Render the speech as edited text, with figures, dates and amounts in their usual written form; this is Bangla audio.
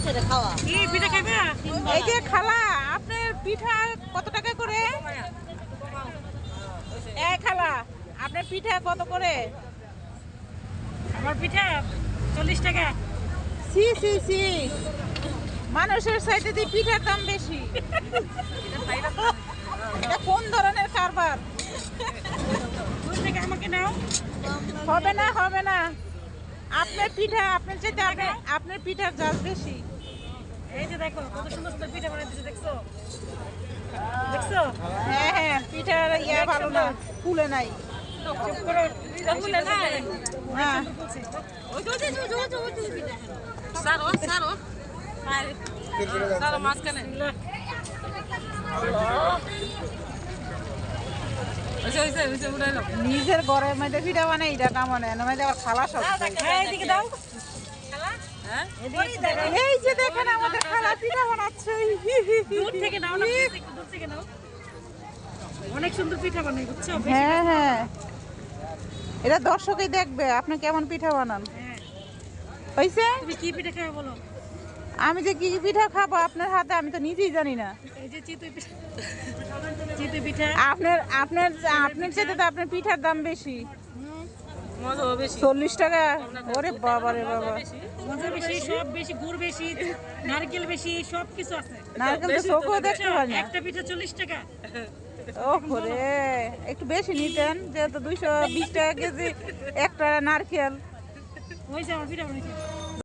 এই যে খালা, আপনার পিঠা কত টাকা করে? এই খালা, আপনার পিঠা কত করে? আমার পিঠা 40 টাকা। সি সি সি, মানুষের চাইতে দিয়ে পিঠার দাম বেশি। এটা কোন ধরনের কারবার? দূর থেকে আমাকে নাও। হবে না, হবে না। আপনার পিঠা, আপনার চাইতে আপনার পিঠার জাল বেশি। এই যে দেখো কত সুন্দর সুন্দর পিঠা বানাইতেছে, দেখছো? দেখছো? হ্যাঁ হ্যাঁ, পিঠার ইয়ে ভালো না, ফুলে নাই। চুপ করো, ফুলে না। হ্যাঁ, নিজের ঘরের মধ্যে পিঠা বানাই, এটা না মানে আবার খালা সব। এদিকে দাও। এই যে দেখেন আমাদের খালা পিঠা বানাচ্ছে। দূর থেকে নাও না, please, একটু দূর থেকে নাও। অনেক সুন্দর পিঠা বানাই, বুঝছো? হ্যাঁ হ্যাঁ, এটা দর্শকই দেখবে আপনি কেমন পিঠা বানান। হ্যাঁ। হয়েছে? তুমি কি পিঠা খাবে বলো? আমি যে কি পিঠা খাবো আপনার হাতে, আমি তো নিজেই জানি না। এই যে চিতই পিঠা। চিতই পিঠা। আপনার আপনার আপনার চাইতে তো আপনার পিঠার দাম বেশি। মজা বেশি। 40 টাকা? ওরে বাবা রে বাবা, মজা বেশি, সব বেশি, গুড় বেশি, নারকেল বেশি, সব কিছু আছে। নারকেল তো চোখও দেখতে হয় না। একটা পিঠা 40 টাকা। ওহ রে, একটু বেশি নিতেন, যেহেতু 220 টাকা কেজি একটা নারকেল। হয়েছে আমার পিঠা বানাইছে।